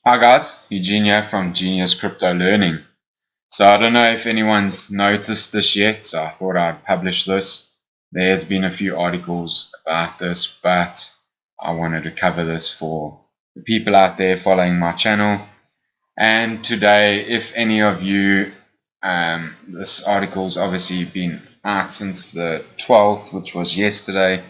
Hi guys, Eugene here from Genius Crypto Learning. So I don't know if anyone's noticed this yet, so I thought I'd publish this. There's been a few articles about this, but I wanted to cover this for the people out there following my channel. And today, if any of you, this article's obviously been out since the 12th, which was yesterday,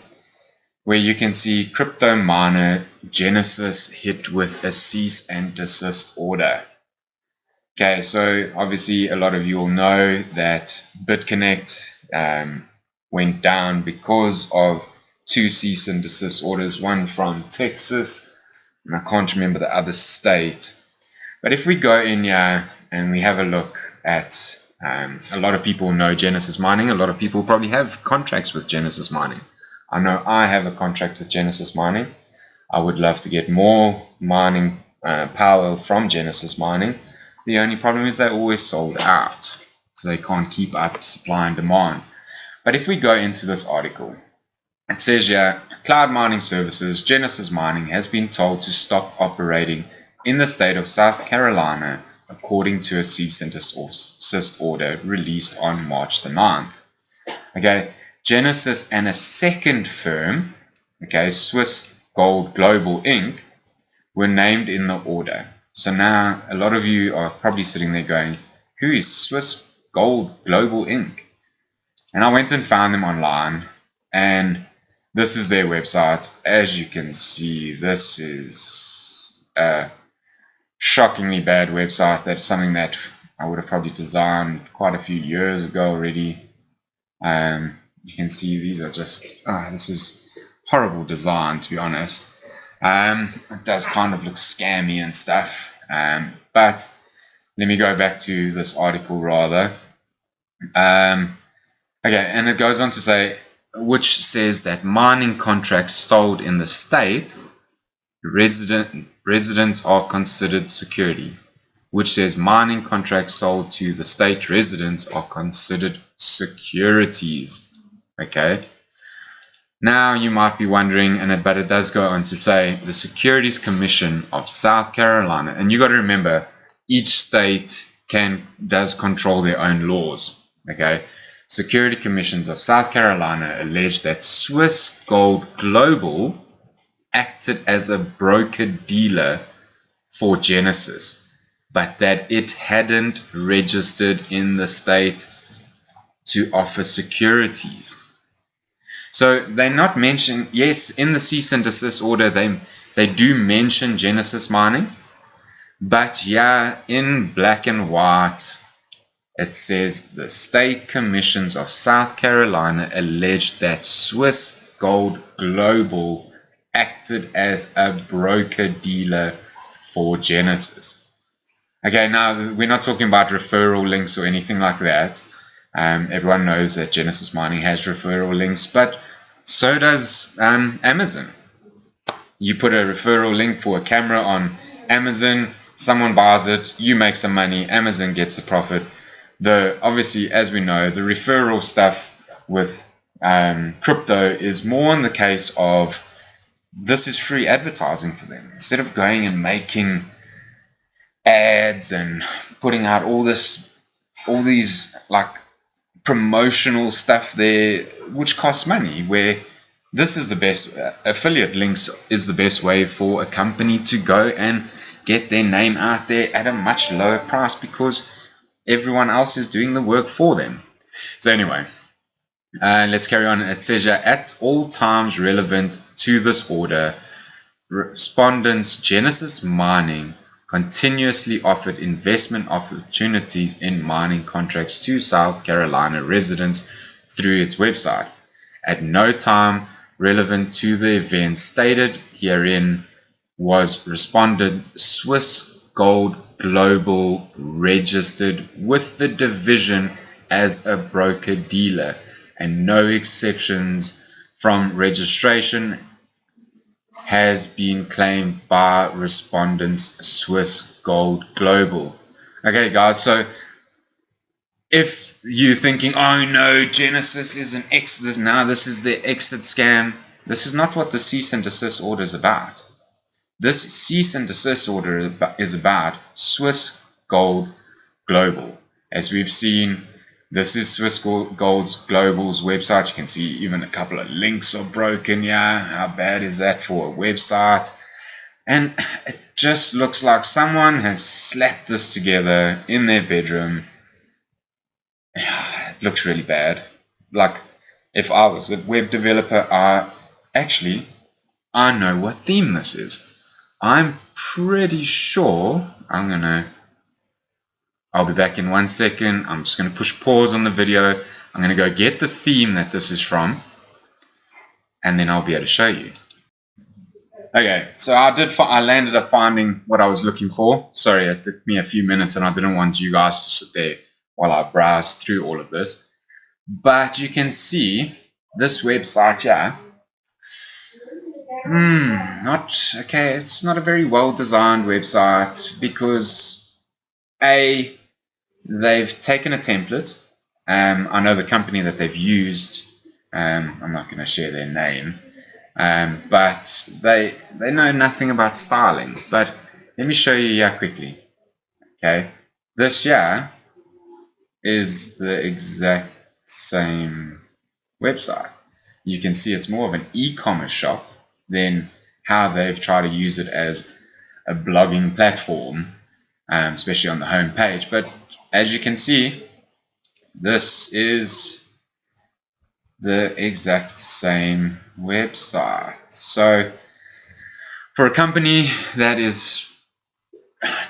where you can see crypto miner Genesis hit with a cease and desist order. Okay, so obviously a lot of you will know that BitConnect went down because of two cease and desist orders, one from Texas, and I can't remember the other state. But if we go in here and we have a look at, a lot of people know Genesis Mining, a lot of people probably have contracts with Genesis Mining. I know I have a contract with Genesis Mining. I would love to get more mining power from Genesis Mining. The only problem is they're always sold out, so they can't keep up supply and demand. But if we go into this article, it says here, Cloud Mining Services, Genesis Mining, has been told to stop operating in the state of South Carolina according to a cease and desist order released on March the 9th. Okay, Genesis and a second firm, okay, Swiss Gold Global Inc., were named in the order. So now a lot of you are probably sitting there going, who is Swiss Gold Global Inc.? And I went and found them online, and this is their website. As you can see, this is a shockingly bad website. That's something that I would have probably designed quite a few years ago already. You can see these are just, this is horrible design, to be honest. It does kind of look scammy and stuff. But let me go back to this article rather. Okay, and it goes on to say, which says that mining contracts sold in the state, residents are considered security. Which says mining contracts sold to the state residents are considered securities. Okay. Now you might be wondering, but it does go on to say the Securities Commission of South Carolina, and you got to remember, each state does control their own laws. Okay. Security Commissions of South Carolina allege that Swiss Gold Global acted as a broker-dealer for Genesis, but that it hadn't registered in the state to offer securities. So they're not mentioned, yes, in the cease and desist order, they do mention Genesis Mining, but yeah, in black and white, it says the state commissions of South Carolina alleged that Swiss Gold Global acted as a broker-dealer for Genesis. Okay, now we're not talking about referral links or anything like that. Everyone knows that Genesis Mining has referral links, but so does Amazon. You put a referral link for a camera on Amazon, someone buys it, you make some money, Amazon gets the profit. Obviously, as we know, the referral stuff with crypto is more in the case of this is free advertising for them. Instead of going and making ads and putting out all these like promotional stuff there, which costs money, where this is the best, affiliate links is the best way for a company to go and get their name out there at a much lower price because everyone else is doing the work for them. So anyway, let's carry on. It says here, at all times relevant to this order, respondents Genesis Mining continuously offered investment opportunities in mining contracts to South Carolina residents through its website. At no time relevant to the event stated herein was respondent Swiss Gold Global registered with the division as a broker-dealer, and no exceptions from registration has been claimed by respondents Swiss Gold Global. Okay, guys, so if you're thinking, oh no, Genesis is an exit, now this is their exit scam, this is not what the cease and desist order is about. This cease and desist order is about Swiss Gold Global. As we've seen, this is Swiss Gold Global's website. You can see even a couple of links are broken here. How bad is that for a website? And it just looks like someone has slapped this together in their bedroom. It looks really bad. Like, if I was a web developer, I know what theme this is. I'm pretty sure I'll be back in 1 second. I'm just going to push pause on the video. I'm going to go get the theme that this is from, and then I'll be able to show you. Okay, so I landed up finding what I was looking for. Sorry, it took me a few minutes and I didn't want you guys to sit there while I browse through all of this. But you can see this website here. It's not a very well designed website because they've taken a template. I know the company that they've used. I'm not going to share their name. But they know nothing about styling. But let me show you here quickly. Okay, this here is the exact same website. You can see it's more of an e-commerce shop than how they've tried to use it as a blogging platform, especially on the home page. But as you can see, this is the exact same website. So for a company that is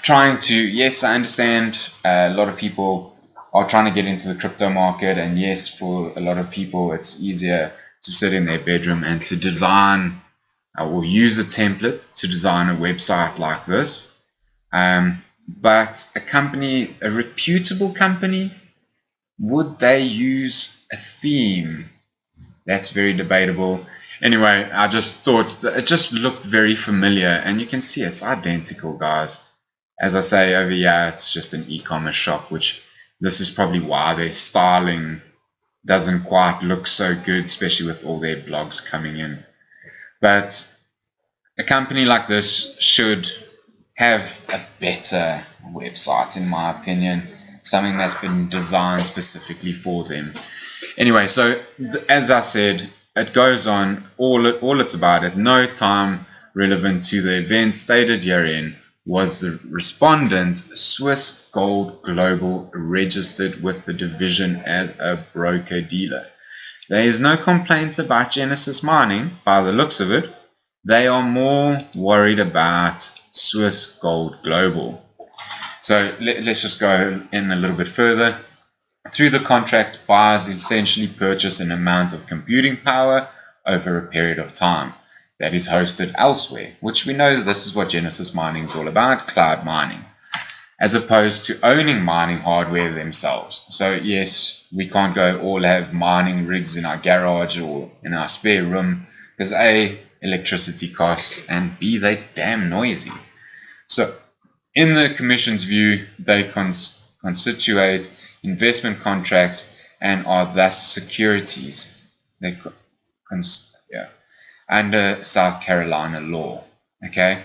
trying to, yes, I understand a lot of people are trying to get into the crypto market, and yes, for a lot of people it's easier to sit in their bedroom and to design or use a template to design a website like this. But a reputable company, would they use a theme? That's very debatable. Anyway, I just thought it just looked very familiar, and you can see it's identical, guys. As I say over here, it's just an e-commerce shop, which this is probably why their styling doesn't quite look so good, especially with all their blogs coming in. But a company like this should have a better website, in my opinion, something that's been designed specifically for them. Anyway, so as I said, it goes on, all it's about at no time relevant to the event stated herein was the respondent Swiss Gold Global registered with the division as a broker-dealer. There is no complaints about Genesis Mining by the looks of it. They are more worried about Swiss Gold Global. So let's just go in a little bit further. Through the contract, buyers essentially purchase an amount of computing power over a period of time that is hosted elsewhere, which we know this is what Genesis Mining is all about, cloud mining, as opposed to owning mining hardware themselves. So yes, we can't go all have mining rigs in our garage or in our spare room because A, electricity costs, and B, they damn noisy. So in the Commission's view, they constitute investment contracts and are thus securities under South Carolina law. Okay,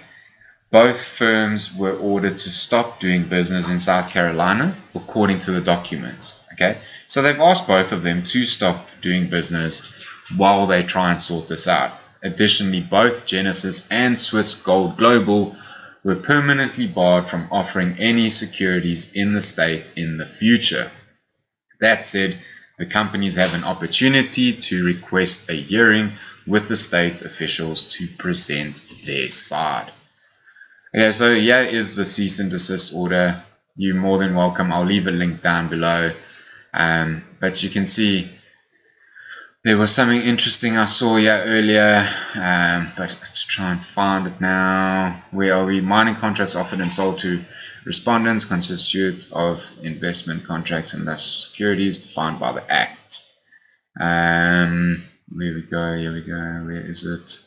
both firms were ordered to stop doing business in South Carolina according to the documents. Okay, so they've asked both of them to stop doing business while they try and sort this out. Additionally, both Genesis and Swiss Gold Global were permanently barred from offering any securities in the state in the future. That said, the companies have an opportunity to request a hearing with the state officials to present their side. Okay, so here is the cease and desist order. You're more than welcome. I'll leave a link down below. But you can see there was something interesting I saw here earlier, but let's try and find it now. Where are we? Mining contracts offered and sold to respondents constitute of investment contracts and thus securities defined by the Act. Here we go. Where is it?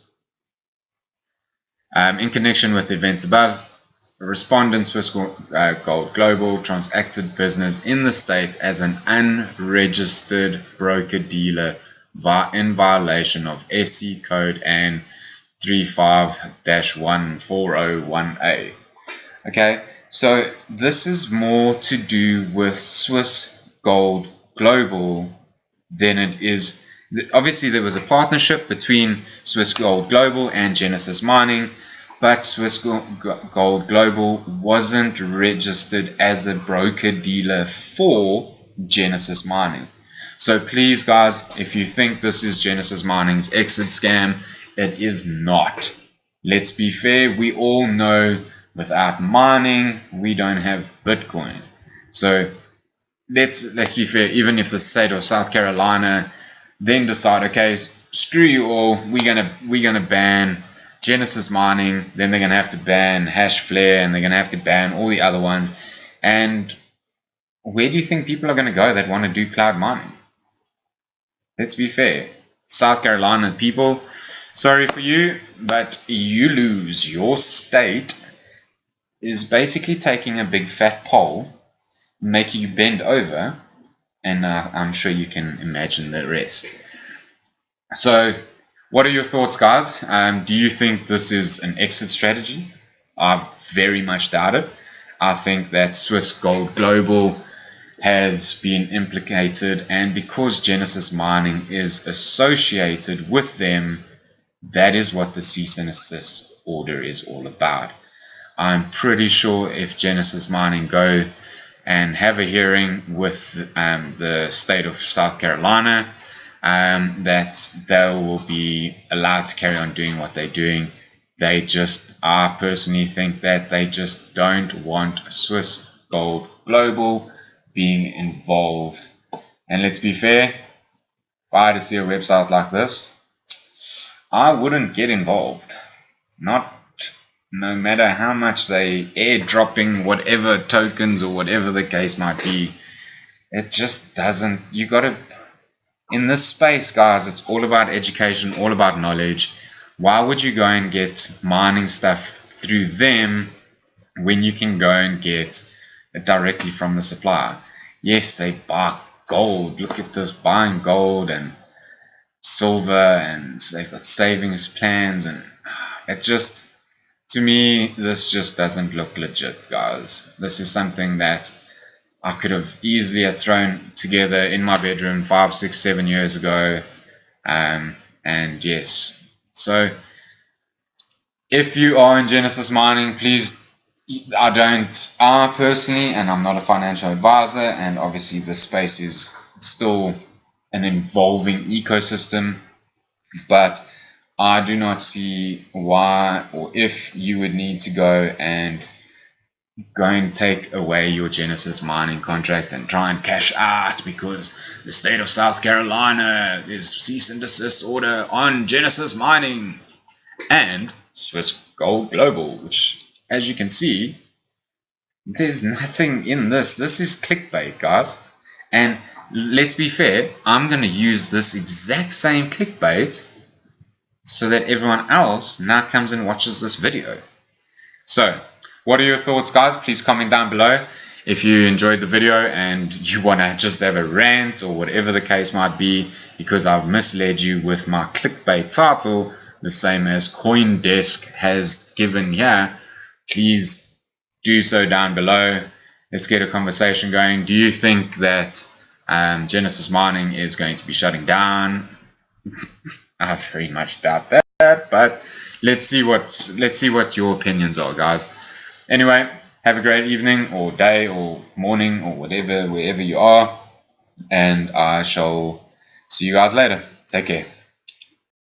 In connection with the events above, the respondent Swiss Gold Global transacted business in the state as an unregistered broker-dealer in violation of SC code and 35-14018. Okay, so this is more to do with Swiss Gold Global than it is. Obviously, there was a partnership between Swiss Gold Global and Genesis Mining, but Swiss Gold Global wasn't registered as a broker dealer for Genesis Mining. So please, guys, if you think this is Genesis Mining's exit scam, it is not. Let's be fair, we all know without mining, we don't have Bitcoin. So let's be fair, even if the state of South Carolina then decide, okay, screw you all, we're gonna ban Genesis Mining, then they're gonna have to ban Hashflare, and they're gonna have to ban all the other ones. And where do you think people are gonna go that want to do cloud mining? Let's be fair, South Carolina people, sorry for you, but you lose. Your state is basically taking a big fat pole, making you bend over, and I'm sure you can imagine the rest. So what are your thoughts, guys? Do you think this is an exit strategy? I very much doubt it. I think that Swiss Gold Global has been implicated, and because Genesis Mining is associated with them, that is what the cease and desist order is all about. I'm pretty sure if Genesis Mining go and have a hearing with the state of South Carolina, that they will be allowed to carry on doing what they're doing. I personally think that they just don't want Swiss Gold Global being involved. And let's be fair, if I had to see a website like this, I wouldn't get involved. No matter how much they airdropping whatever tokens or whatever the case might be, it just doesn't. You gotta, in this space, guys, it's all about education, all about knowledge. Why would you go and get mining stuff through them when you can go and get it directly from the supplier? Yes, they buy gold. Look at this, buying gold and silver, and they've got savings plans, and it just, to me, this just doesn't look legit, guys. This is something that I could have easily have thrown together in my bedroom 5, 6, 7 years ago. And yes, so if you are in Genesis Mining, please, I personally, and I'm not a financial advisor, and obviously the space is still an evolving ecosystem, but I do not see why or if you would need to go and take away your Genesis Mining contract and try and cash out because the state of South Carolina is cease and desist order on Genesis Mining and Swiss Gold Global, which, as you can see, there's nothing in this. This is clickbait, guys. And let's be fair, I'm going to use this exact same clickbait so that everyone else now comes and watches this video. So, what are your thoughts, guys? Please comment down below. If you enjoyed the video and you want to just have a rant or whatever the case might be, because I've misled you with my clickbait title, the same as CoinDesk has given here, please do so down below. Let's get a conversation going. Do you think that Genesis Mining is going to be shutting down? I very much doubt that, but let's see what your opinions are, guys. Anyway, have a great evening or day or morning or whatever, wherever you are, and I shall see you guys later. Take care.